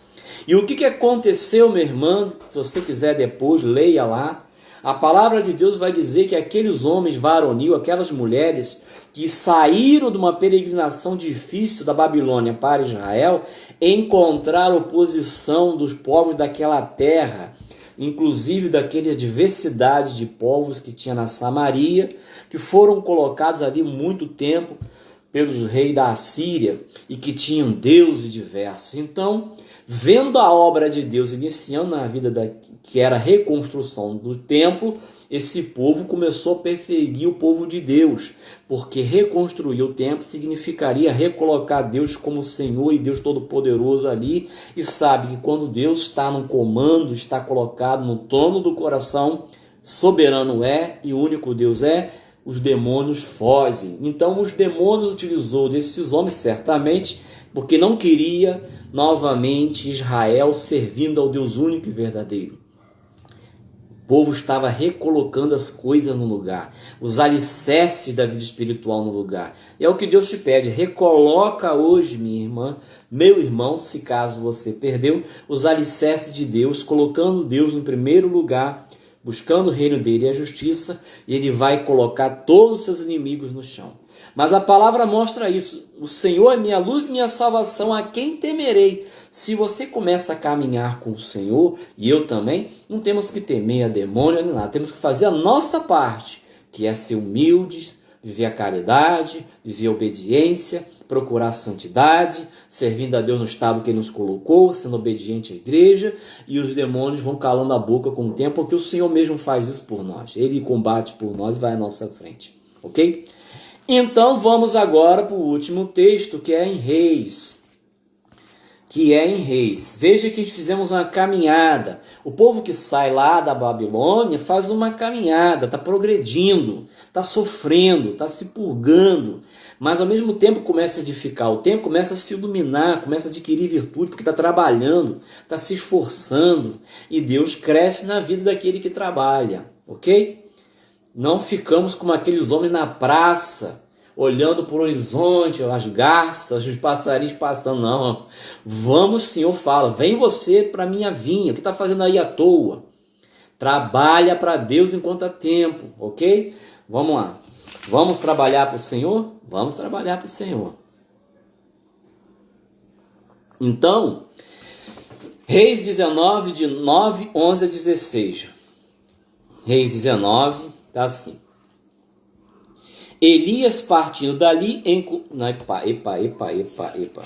E o que aconteceu, minha irmã? Se você quiser depois, leia lá. A palavra de Deus vai dizer que aqueles homens varonil, aquelas mulheres que saíram de uma peregrinação difícil da Babilônia para Israel, encontraram oposição dos povos daquela terra, inclusive daquela diversidade de povos que tinha na Samaria, que foram colocados ali muito tempo pelos reis da Assíria e que tinham deuses diversos. Então, vendo a obra de Deus iniciando na vida que era a reconstrução do templo, esse povo começou a perseguir o povo de Deus, porque reconstruir o templo significaria recolocar Deus como Senhor e Deus Todo-Poderoso ali, e sabe que quando Deus está no comando, está colocado no trono do coração, soberano é e único Deus é, os demônios fogem. Então os demônios utilizou desses homens certamente, porque não queria novamente Israel servindo ao Deus único e verdadeiro. O povo estava recolocando as coisas no lugar, os alicerces da vida espiritual no lugar. E é o que Deus te pede: recoloca hoje, minha irmã, meu irmão, se caso você perdeu, os alicerces de Deus, colocando Deus em primeiro lugar, buscando o reino dele e a justiça, e ele vai colocar todos os seus inimigos no chão. Mas a palavra mostra isso: o Senhor é minha luz e minha salvação, a quem temerei? Se você começa a caminhar com o Senhor, e eu também, não temos que temer a demônio nem nada, temos que fazer a nossa parte, que é ser humildes, viver a caridade, viver a obediência, procurar a santidade, servindo a Deus no estado que Ele nos colocou, sendo obediente à igreja, e os demônios vão calando a boca com o tempo, porque o Senhor mesmo faz isso por nós. Ele combate por nós e vai à nossa frente, ok? Então vamos agora para o último texto, que é em Reis. Veja que fizemos uma caminhada. O povo que sai lá da Babilônia faz uma caminhada, está progredindo, está sofrendo, está se purgando, mas ao mesmo tempo começa a edificar o tempo, começa a se iluminar, começa a adquirir virtude, porque está trabalhando, está se esforçando, e Deus cresce na vida daquele que trabalha, ok? Não ficamos como aqueles homens na praça, olhando para o horizonte, as garças, os passarinhos passando, não. Vamos, Senhor, fala, vem você para a minha vinha, o que está fazendo aí à toa? Trabalha para Deus enquanto há tempo, ok? Vamos lá. Vamos trabalhar para o Senhor? Vamos trabalhar para o Senhor. Então, Reis 19, de 9, 11 a 16. Reis 19, está assim. Elias partindo dali em... Não, epa.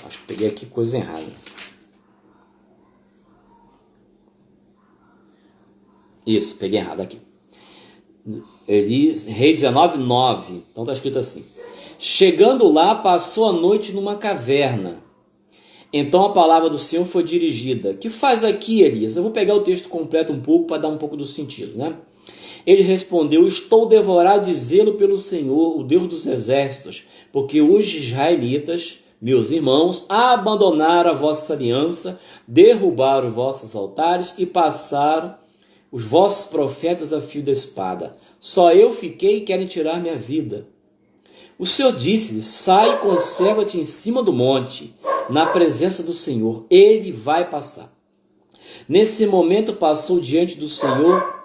Acho que peguei aqui coisa errada. Isso, peguei errado aqui. Reis 19, 9. Então está escrito assim. Chegando lá, passou a noite numa caverna. Então a palavra do Senhor foi dirigida. Que faz aqui, Elias? Eu vou pegar o texto completo um pouco para dar um pouco do sentido, né? Ele respondeu, estou devorado de zelo pelo Senhor, o Deus dos exércitos, porque os israelitas, meus irmãos, abandonaram a vossa aliança, derrubaram os vossos altares e passaram os vossos profetas a fio da espada. Só eu fiquei e querem tirar minha vida. O Senhor disse-lhe, sai e conserva-te em cima do monte, na presença do Senhor, ele vai passar. Nesse momento passou diante do Senhor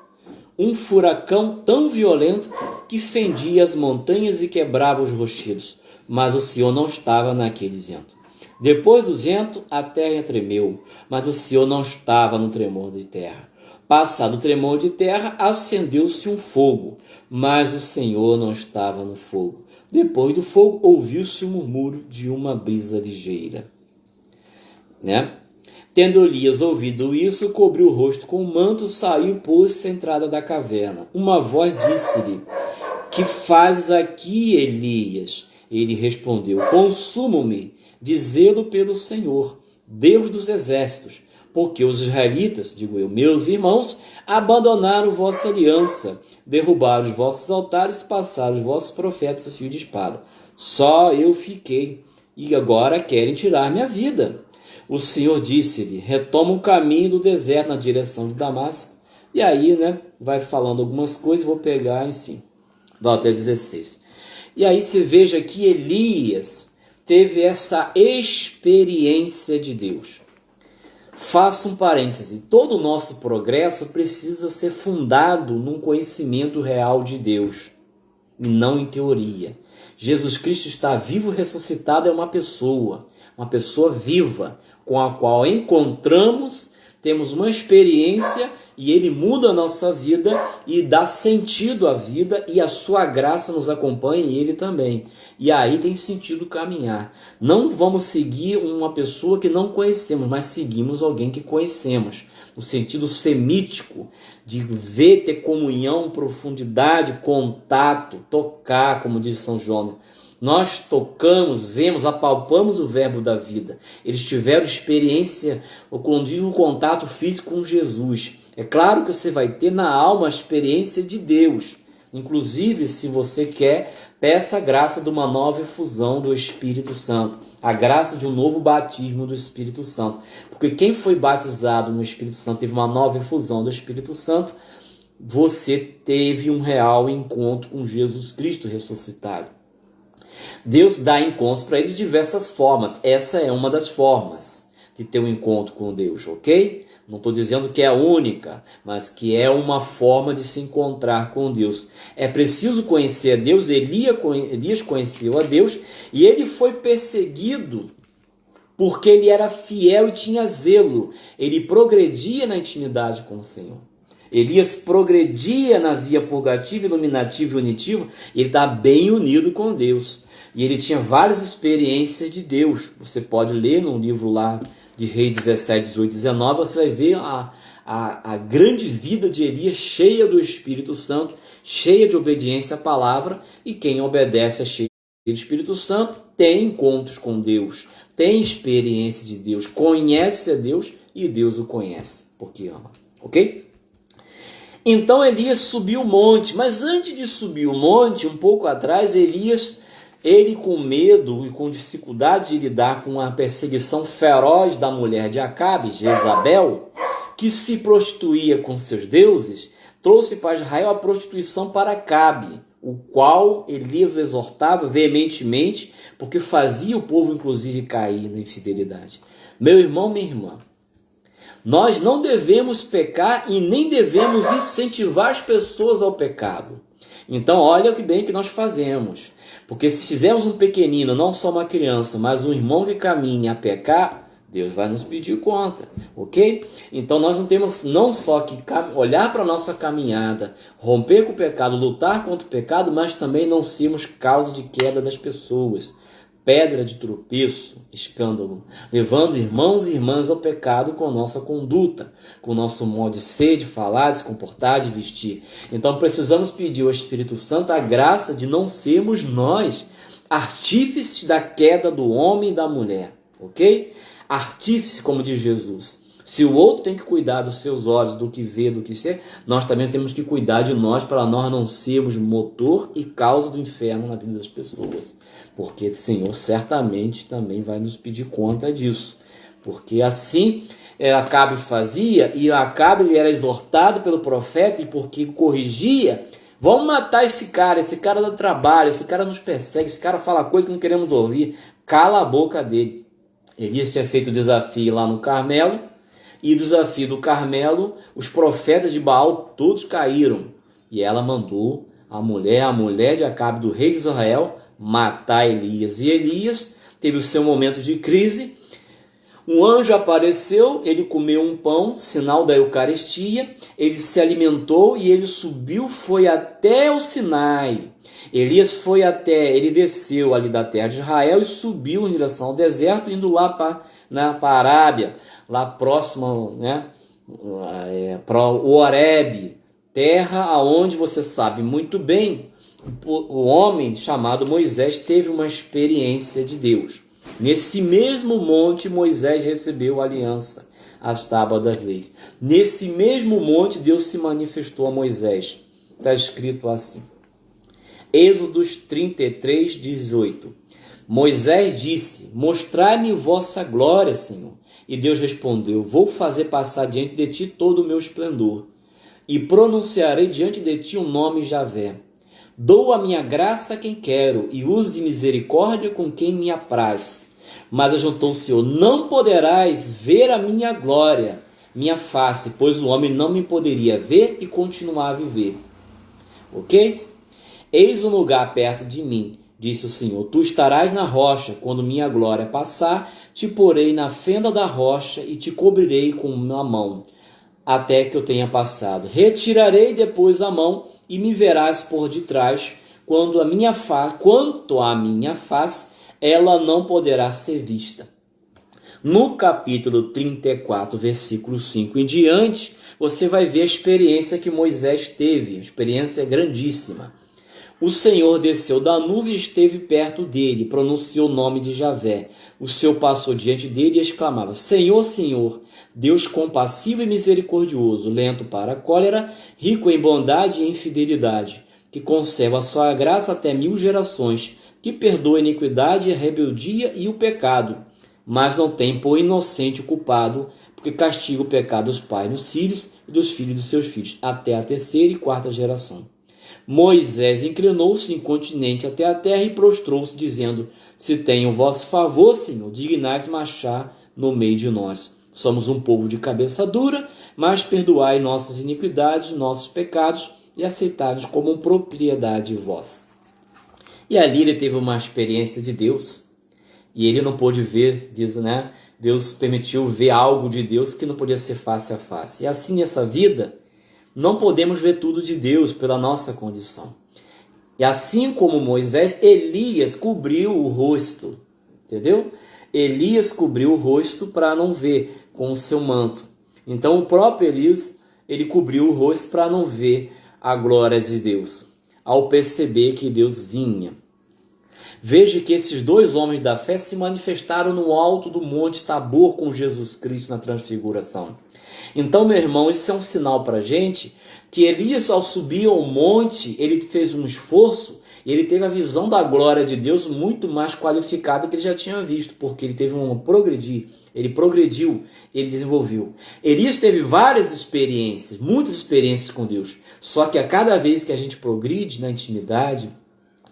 um furacão tão violento que fendia as montanhas e quebrava os rochedos, mas o Senhor não estava naquele vento. Depois do vento, a terra tremeu, mas o Senhor não estava no tremor de terra. Passado o tremor de terra, acendeu-se um fogo, mas o Senhor não estava no fogo. Depois do fogo, ouviu-se o murmúrio de uma brisa ligeira. Tendo Elias ouvido isso, cobriu o rosto com o manto, saiu e pôs-se à entrada da caverna. Uma voz disse-lhe, que fazes aqui, Elias? Ele respondeu, consumo-me de zelo pelo Senhor, Deus dos exércitos, porque os israelitas, digo eu, meus irmãos, abandonaram vossa aliança, derrubaram os vossos altares, passaram os vossos profetas a fio de espada. Só eu fiquei, e agora querem tirar minha vida. O Senhor disse-lhe, retoma o caminho do deserto na direção de Damasco. E aí, vai falando algumas coisas, vou pegar em si. Vai até 16. E aí você veja que Elias teve essa experiência de Deus. Faça um parêntese. Todo o nosso progresso precisa ser fundado num conhecimento real de Deus, e não em teoria. Jesus Cristo está vivo, ressuscitado, é uma pessoa viva, com a qual encontramos, temos uma experiência e ele muda a nossa vida e dá sentido à vida e a sua graça nos acompanha e ele também. E aí tem sentido caminhar. Não vamos seguir uma pessoa que não conhecemos, mas seguimos alguém que conhecemos. No sentido semítico, de ver, ter comunhão, profundidade, contato, tocar, como diz São João. Nós tocamos, vemos, apalpamos o verbo da vida. Eles tiveram experiência, ou um contato físico com Jesus. É claro que você vai ter na alma a experiência de Deus. Inclusive, se você quer, peça a graça de uma nova efusão do Espírito Santo. A graça de um novo batismo do Espírito Santo. Porque quem foi batizado no Espírito Santo teve uma nova efusão do Espírito Santo. Você teve um real encontro com Jesus Cristo ressuscitado. Deus dá encontros para eles de diversas formas. Essa é uma das formas de ter um encontro com Deus, ok? Não estou dizendo que é a única, mas que é uma forma de se encontrar com Deus. É preciso conhecer a Deus. Elias conheceu a Deus e ele foi perseguido porque ele era fiel e tinha zelo. Ele progredia na intimidade com o Senhor. Elias progredia na via purgativa, iluminativa e unitiva. Ele está bem unido com Deus. E ele tinha várias experiências de Deus. Você pode ler no livro lá de Reis 17, 18, 19. Você vai ver a grande vida de Elias cheia do Espírito Santo, cheia de obediência à palavra. E quem obedece é cheio Espírito Santo tem encontros com Deus, tem experiência de Deus, conhece a Deus e Deus o conhece, porque ama, ok? Então Elias subiu o monte, mas antes de subir o monte, um pouco atrás, Elias, ele com medo e com dificuldade de lidar com a perseguição feroz da mulher de Acabe, Jezabel, que se prostituía com seus deuses, trouxe para Israel a prostituição para Acabe, o qual Elias o exortava veementemente, porque fazia o povo inclusive cair na infidelidade. Meu irmão, minha irmã, nós não devemos pecar e nem devemos incentivar as pessoas ao pecado. Então, olha o que bem que nós fazemos. Porque se fizermos um pequenino, não só uma criança, mas um irmão que caminha a pecar, Deus vai nos pedir conta, ok? Então nós não temos não só que olhar para a nossa caminhada, romper com o pecado, lutar contra o pecado, mas também não sermos causa de queda das pessoas, pedra de tropeço, escândalo, levando irmãos e irmãs ao pecado com a nossa conduta, com o nosso modo de ser, de falar, de se comportar, de vestir. Então precisamos pedir ao Espírito Santo a graça de não sermos nós artífices da queda do homem e da mulher, ok? Artífice, como diz Jesus. Se o outro tem que cuidar dos seus olhos, do que vê, do que ser, nós também temos que cuidar de nós para nós não sermos motor e causa do inferno na vida das pessoas. Porque o Senhor certamente também vai nos pedir conta disso. Porque assim Acabe fazia, e Acabe ele era exortado pelo profeta, e porque corrigia, vamos matar esse cara dá trabalho, esse cara nos persegue, esse cara fala coisa que não queremos ouvir, cala a boca dele. Elias tinha feito o desafio lá no Carmelo, e o desafio do Carmelo, os profetas de Baal todos caíram. E ela mandou a mulher de Acabe, do rei de Israel, matar Elias. E Elias teve o seu momento de crise. Um anjo apareceu, ele comeu um pão, sinal da Eucaristia, ele se alimentou e ele subiu, foi até o Sinai. Elias ele desceu ali da terra de Israel e subiu em direção ao deserto, indo lá para a Arábia, lá próximo, para o Horebe, terra aonde você sabe muito bem, o homem chamado Moisés teve uma experiência de Deus. Nesse mesmo monte Moisés recebeu a aliança, as tábuas das leis. Nesse mesmo monte Deus se manifestou a Moisés. Está escrito assim. Êxodos 33, 18. Moisés disse: mostrai-me vossa glória, Senhor. E Deus respondeu: vou fazer passar diante de ti todo o meu esplendor, e pronunciarei diante de ti o nome Javé. Dou a minha graça a quem quero, e uso de misericórdia com quem me apraz. Mas ajuntou o Senhor: não poderás ver a minha glória, minha face, pois o homem não me poderia ver e continuar a viver. Ok? Eis um lugar perto de mim, disse o Senhor. Tu estarás na rocha, quando minha glória passar, te porei na fenda da rocha e te cobrirei com uma mão, até que eu tenha passado. Retirarei depois a mão e me verás por detrás, quanto a minha face, ela não poderá ser vista. No capítulo 34, versículo 5 em diante, você vai ver a experiência que Moisés teve, uma experiência grandíssima. O Senhor desceu da nuvem e esteve perto dele, pronunciou o nome de Javé. O Senhor passou diante dele e exclamava: Senhor, Senhor, Deus compassivo e misericordioso, lento para a cólera, rico em bondade e em fidelidade, que conserva a sua graça até 1000 gerações, que perdoa a iniquidade, a rebeldia e o pecado, mas não tem por inocente o culpado, porque castiga o pecado dos pais nos filhos e dos filhos dos seus filhos, até a 3ª e 4ª geração. Moisés inclinou-se incontinente até a terra e prostrou-se, dizendo: se tem o vosso favor, Senhor, dignai-vos marchar no meio de nós. Somos um povo de cabeça dura, mas perdoai nossas iniquidades, nossos pecados, e aceitai-nos como propriedade vossa. E ali ele teve uma experiência de Deus, e ele não pôde ver, Deus permitiu ver algo de Deus que não podia ser face a face. E assim nessa vida, não podemos ver tudo de Deus pela nossa condição. E assim como Moisés, Elias cobriu o rosto, entendeu? Elias cobriu o rosto para não ver com o seu manto. Então o próprio Elias, ele cobriu o rosto para não ver a glória de Deus, ao perceber que Deus vinha. Veja que esses dois homens da fé se manifestaram no alto do Monte Tabor com Jesus Cristo na transfiguração. Então, meu irmão, isso é um sinal para a gente que Elias, ao subir ao monte, ele fez um esforço e ele teve a visão da glória de Deus muito mais qualificada que ele já tinha visto, porque ele teve um progredir, ele progrediu, ele desenvolveu. Elias teve várias experiências, muitas experiências com Deus, só que a cada vez que a gente progride na intimidade,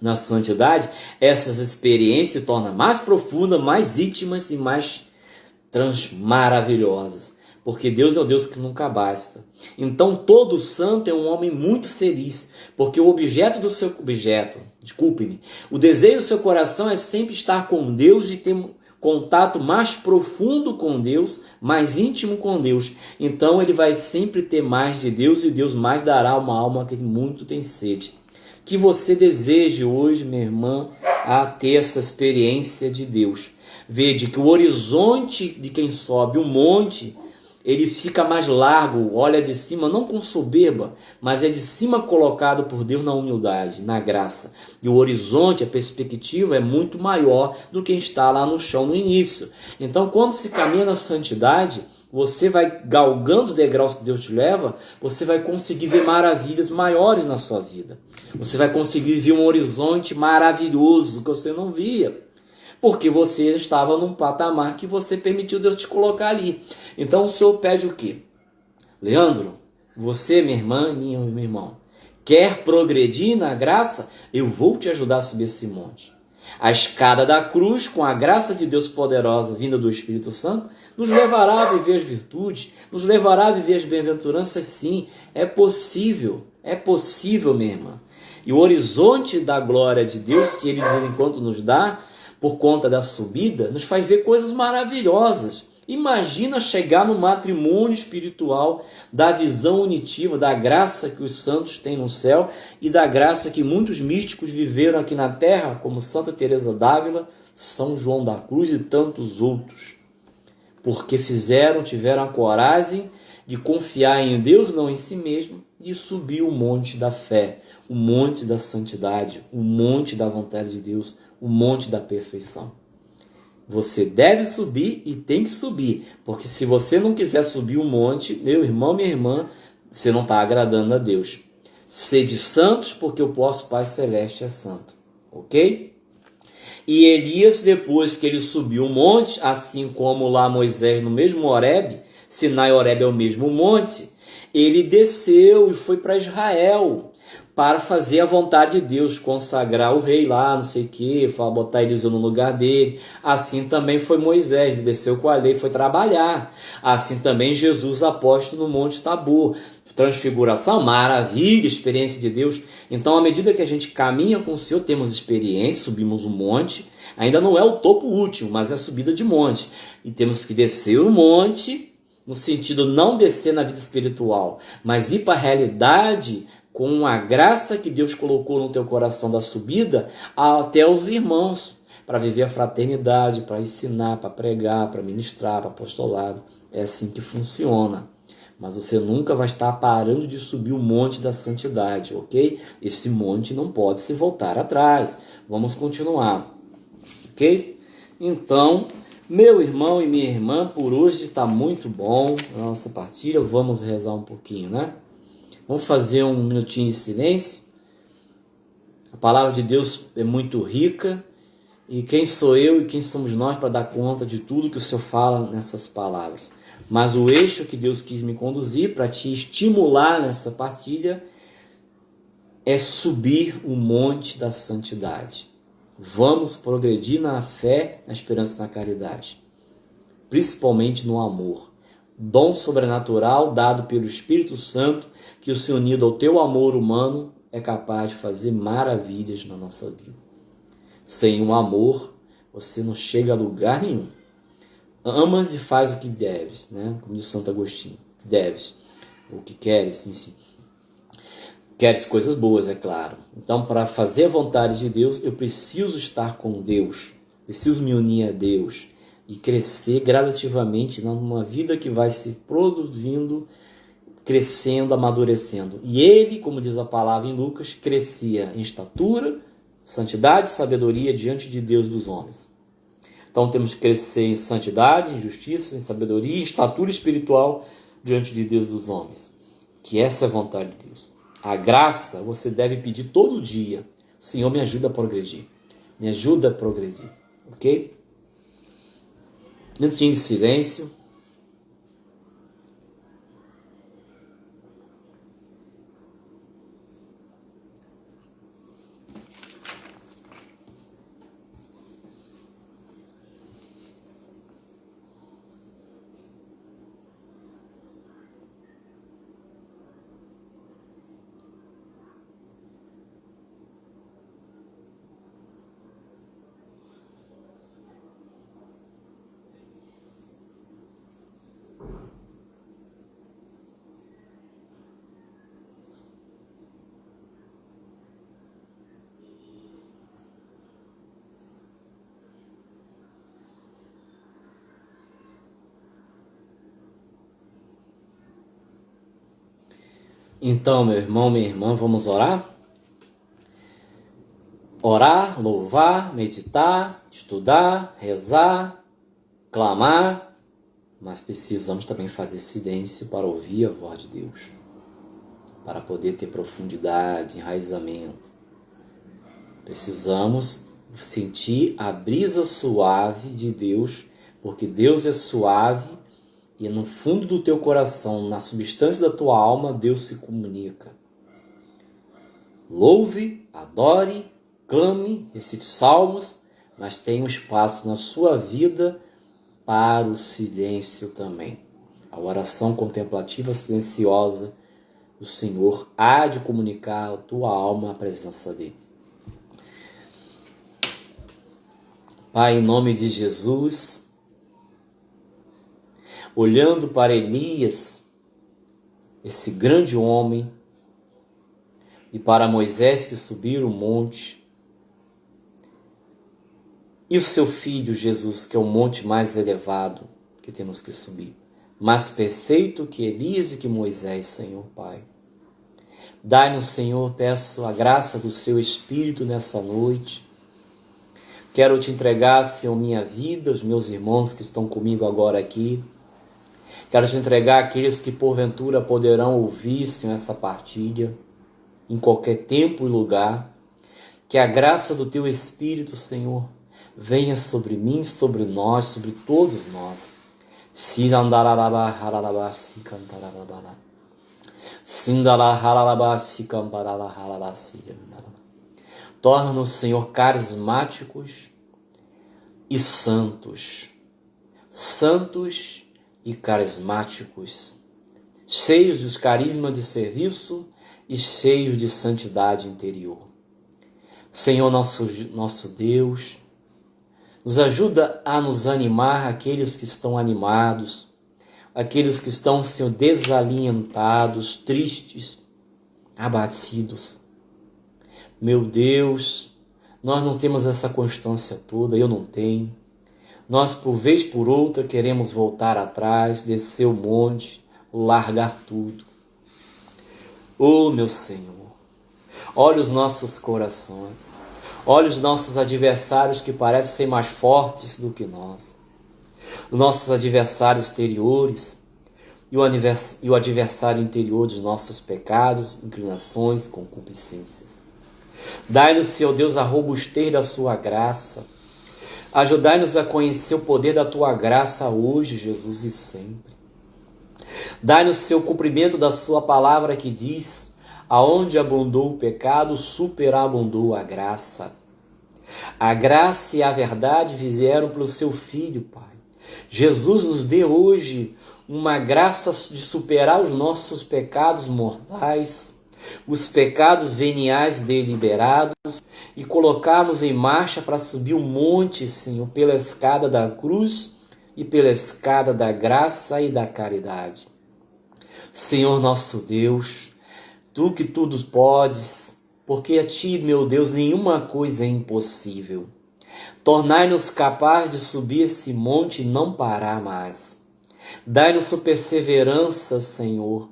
na santidade, essas experiências se tornam mais profundas, mais íntimas e mais maravilhosas. Porque Deus é o Deus que nunca basta. Então todo santo é um homem muito feliz, porque o o desejo do seu coração é sempre estar com Deus e ter contato mais profundo com Deus, mais íntimo com Deus. Então ele vai sempre ter mais de Deus e Deus mais dará uma alma que muito tem sede. Que você deseje hoje, minha irmã, a ter essa experiência de Deus. Veja que o horizonte de quem sobe o monte, ele fica mais largo, olha de cima, não com soberba, mas é de cima colocado por Deus na humildade, na graça. E o horizonte, a perspectiva é muito maior do que está lá no chão no início. Então, quando se caminha na santidade, você vai galgando os degraus que Deus te leva, você vai conseguir ver maravilhas maiores na sua vida. Você vai conseguir ver um horizonte maravilhoso que você não via, porque você estava num patamar que você permitiu Deus te colocar ali. Então o Senhor pede o quê? Leandro, você, minha irmã, meu irmão, quer progredir na graça? Eu vou te ajudar a subir esse monte. A escada da cruz, com a graça de Deus poderosa, vinda do Espírito Santo, nos levará a viver as virtudes, nos levará a viver as bem-aventuranças, sim. É possível, minha irmã. E o horizonte da glória de Deus, que Ele de vez em quando nos dá, por conta da subida, nos faz ver coisas maravilhosas. Imagina chegar no matrimônio espiritual, da visão unitiva, da graça que os santos têm no céu e da graça que muitos místicos viveram aqui na terra, como Santa Teresa d'Ávila, São João da Cruz e tantos outros. Porque tiveram a coragem de confiar em Deus, não em si mesmo, e subir o monte da fé, o monte da santidade, o monte da vontade de Deus, o monte da perfeição. Você deve subir e tem que subir, porque se você não quiser subir o monte, meu irmão, minha irmã, você não está agradando a Deus. Sede santos, porque o vosso Pai Celeste é santo. Ok? E Elias, depois que ele subiu o monte, assim como lá Moisés no mesmo Horebe, Sinai e Horebe é o mesmo monte, ele desceu e foi para Israel, para fazer a vontade de Deus, consagrar o rei lá, não sei o que, botar Eliseu no lugar dele. Assim também foi Moisés, ele desceu com a lei, foi trabalhar. Assim também Jesus apóstolo no Monte Tabor. Transfiguração, maravilha, experiência de Deus. Então, à medida que a gente caminha com o Senhor, temos experiência, subimos um monte. Ainda não é o topo último, mas é a subida de monte. E temos que descer o monte, no sentido não descer na vida espiritual, mas ir para a realidade com a graça que Deus colocou no teu coração da subida até os irmãos, para viver a fraternidade, para ensinar, para pregar, para ministrar, para apostolado. É assim que funciona. Mas você nunca vai estar parando de subir o monte da santidade, ok? Esse monte não pode se voltar atrás. Vamos continuar, ok? Então, meu irmão e minha irmã, por hoje está muito bom a nossa partilha. Vamos rezar um pouquinho, né? Vamos fazer um minutinho de silêncio. A palavra de Deus é muito rica. E quem sou eu e quem somos nós para dar conta de tudo que o Senhor fala nessas palavras? Mas o eixo que Deus quis me conduzir para te estimular nessa partilha é subir o monte da santidade. Vamos progredir na fé, na esperança e na caridade. Principalmente no amor. Dom sobrenatural dado pelo Espírito Santo, que se unido ao teu amor humano é capaz de fazer maravilhas na nossa vida. Sem o amor, você não chega a lugar nenhum. Amas e faz o que deves, né? Como diz Santo Agostinho, que deves, o que queres, enfim. Queres coisas boas, é claro. Então, para fazer a vontade de Deus, eu preciso estar com Deus, preciso me unir a Deus e crescer gradativamente numa vida que vai se produzindo, crescendo, amadurecendo. E ele, como diz a palavra em Lucas, crescia em estatura, Santidade e sabedoria diante de Deus e dos homens. Então temos que crescer em santidade, em justiça, em sabedoria, em estatura espiritual diante de Deus e dos homens. Que essa é a vontade de Deus. A graça você deve pedir todo dia. Senhor, me ajuda a progredir. Me ajuda a progredir. Ok? Minutinho de silêncio. Então, meu irmão, minha irmã, vamos orar? Orar, louvar, meditar, estudar, rezar, clamar, mas precisamos também fazer silêncio para ouvir a voz de Deus, para poder ter profundidade, enraizamento. Precisamos sentir a brisa suave de Deus, porque Deus é suave e no fundo do teu coração, na substância da tua alma, Deus se comunica. Louve, adore, clame, recite salmos, mas tenha um espaço na sua vida para o silêncio também. A oração contemplativa silenciosa do Senhor há de comunicar a tua alma à presença dele. Pai, em nome de Jesus, olhando para Elias, esse grande homem, e para Moisés que subiu o monte, e o seu filho Jesus, que é o monte mais elevado que temos que subir, mais perfeito que Elias e que Moisés, Senhor Pai. Dai-nos, Senhor, peço a graça do seu Espírito nessa noite. Quero te entregar, Senhor, minha vida, os meus irmãos que estão comigo agora aqui. Quero te entregar aqueles que porventura poderão ouvir, Senhor, essa partilha, em qualquer tempo e lugar. Que a graça do teu Espírito, Senhor, venha sobre mim, sobre nós, sobre todos nós. Torna-nos, Senhor, carismáticos e santos. Santos e carismáticos, cheios dos carismas de serviço e cheios de santidade interior. Senhor, nosso Deus, nos ajuda a nos animar aqueles que estão animados, aqueles que estão, Senhor, desalentados, tristes, abatidos. Meu Deus, nós não temos essa constância toda, eu não tenho. Nós, por vez por outra, queremos voltar atrás, descer o monte, largar tudo. Oh, meu Senhor, olha os nossos corações, olha os nossos adversários que parecem ser mais fortes do que nós, os nossos adversários exteriores e o adversário interior dos nossos pecados, inclinações, concupiscências. Dai-nos, Senhor Deus, a robustez da sua graça. Ajudai-nos a conhecer o poder da tua graça hoje, Jesus, e sempre. Dai-nos, Senhor, o cumprimento da sua palavra que diz: aonde abundou o pecado, superabundou a graça. A graça e a verdade vieram pelo seu Filho, Pai. Jesus nos dê hoje uma graça de superar os nossos pecados mortais, os pecados veniais deliberados, e colocarmos em marcha para subir o monte, Senhor, pela escada da cruz e pela escada da graça e da caridade. Senhor nosso Deus, tu que tudo podes, porque a ti, meu Deus, nenhuma coisa é impossível. Tornai-nos capazes de subir esse monte e não parar mais. Dai-nos perseverança, Senhor.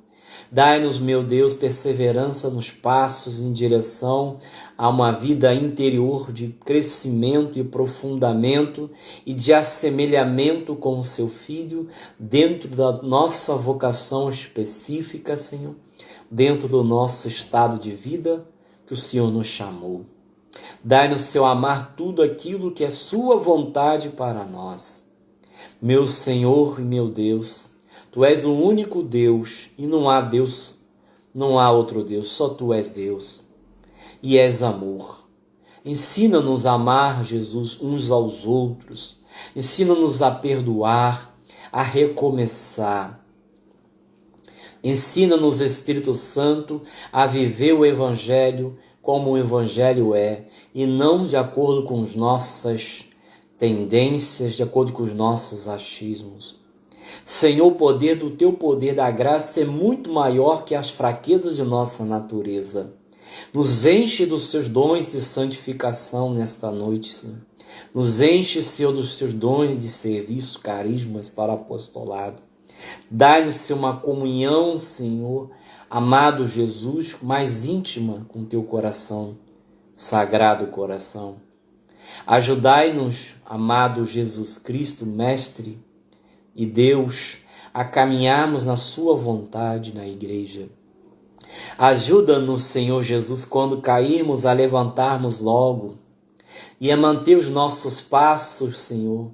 Dai-nos, meu Deus, perseverança nos passos em direção a uma vida interior de crescimento e aprofundamento e de assemelhamento com o seu Filho, dentro da nossa vocação específica, Senhor, dentro do nosso estado de vida que o Senhor nos chamou. Dai-nos, Senhor, amar tudo aquilo que é sua vontade para nós. Meu Senhor e meu Deus, Tu és o único Deus e não há outro Deus, só Tu és Deus e és amor. Ensina-nos a amar, Jesus, uns aos outros. Ensina-nos a perdoar, a recomeçar. Ensina-nos, Espírito Santo, a viver o Evangelho como o Evangelho é e não de acordo com as nossas tendências, de acordo com os nossos achismos. Senhor, o poder do Teu poder da graça é muito maior que as fraquezas de nossa natureza. Nos enche dos Seus dons de santificação nesta noite, Senhor. Nos enche, Senhor, dos Seus dons de serviço, carismas para apostolado. Dai-nos, Senhor, uma comunhão, Senhor, amado Jesus, mais íntima com Teu coração, sagrado coração. Ajudai-nos, amado Jesus Cristo, Mestre e Deus, a caminharmos na Sua vontade na igreja. Ajuda-nos, Senhor Jesus, quando cairmos, a levantarmos logo e a manter os nossos passos, Senhor.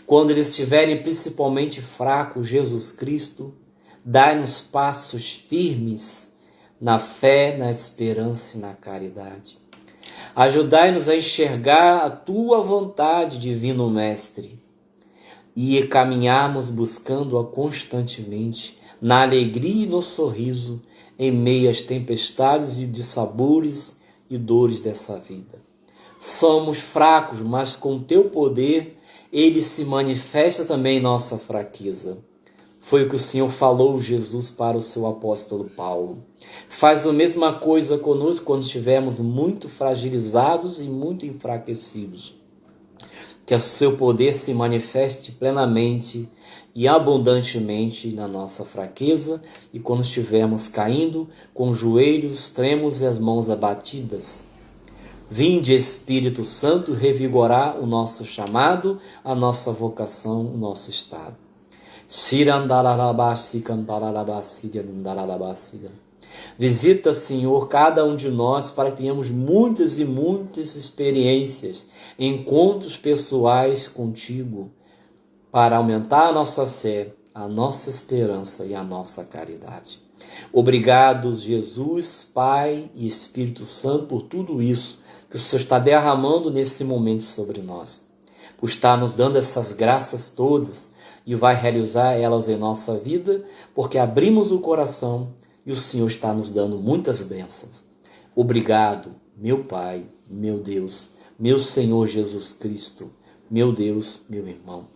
Quando eles estiverem principalmente fracos, Jesus Cristo, dai-nos passos firmes na fé, na esperança e na caridade. Ajudai-nos a enxergar a Tua vontade, Divino Mestre, e caminharmos buscando-a constantemente, na alegria e no sorriso, em meio às tempestades e dissabores e dores dessa vida. Somos fracos, mas com Teu poder, Ele se manifesta também em nossa fraqueza. Foi o que o Senhor falou, Jesus, para o seu apóstolo Paulo. Faz a mesma coisa conosco quando estivermos muito fragilizados e muito enfraquecidos. Que o seu poder se manifeste plenamente e abundantemente na nossa fraqueza e quando estivermos caindo com os joelhos tremos e as mãos abatidas. Vinde, Espírito Santo, revigorar o nosso chamado, a nossa vocação, o nosso estado. Visita, Senhor, cada um de nós para que tenhamos muitas e muitas experiências, encontros pessoais contigo, para aumentar a nossa fé, a nossa esperança e a nossa caridade. Obrigado, Jesus, Pai e Espírito Santo, por tudo isso que o Senhor está derramando nesse momento sobre nós, por estar nos dando essas graças todas e vai realizar elas em nossa vida, porque abrimos o coração e o Senhor está nos dando muitas bênçãos. Obrigado, meu Pai, meu Deus, meu Senhor Jesus Cristo, meu Deus, meu irmão.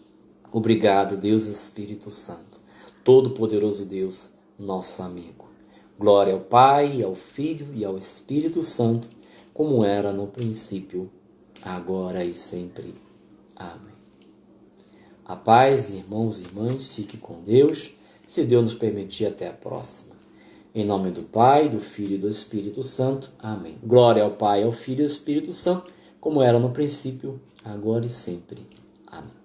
Obrigado, Deus Espírito Santo, Todo-Poderoso Deus, nosso amigo. Glória ao Pai, ao Filho e ao Espírito Santo, como era no princípio, agora e sempre. Amém. A paz, irmãos e irmãs, fique com Deus, se Deus nos permitir, até a próxima. Em nome do Pai, do Filho e do Espírito Santo. Amém. Glória ao Pai, ao Filho e ao Espírito Santo, como era no princípio, agora e sempre. Amém.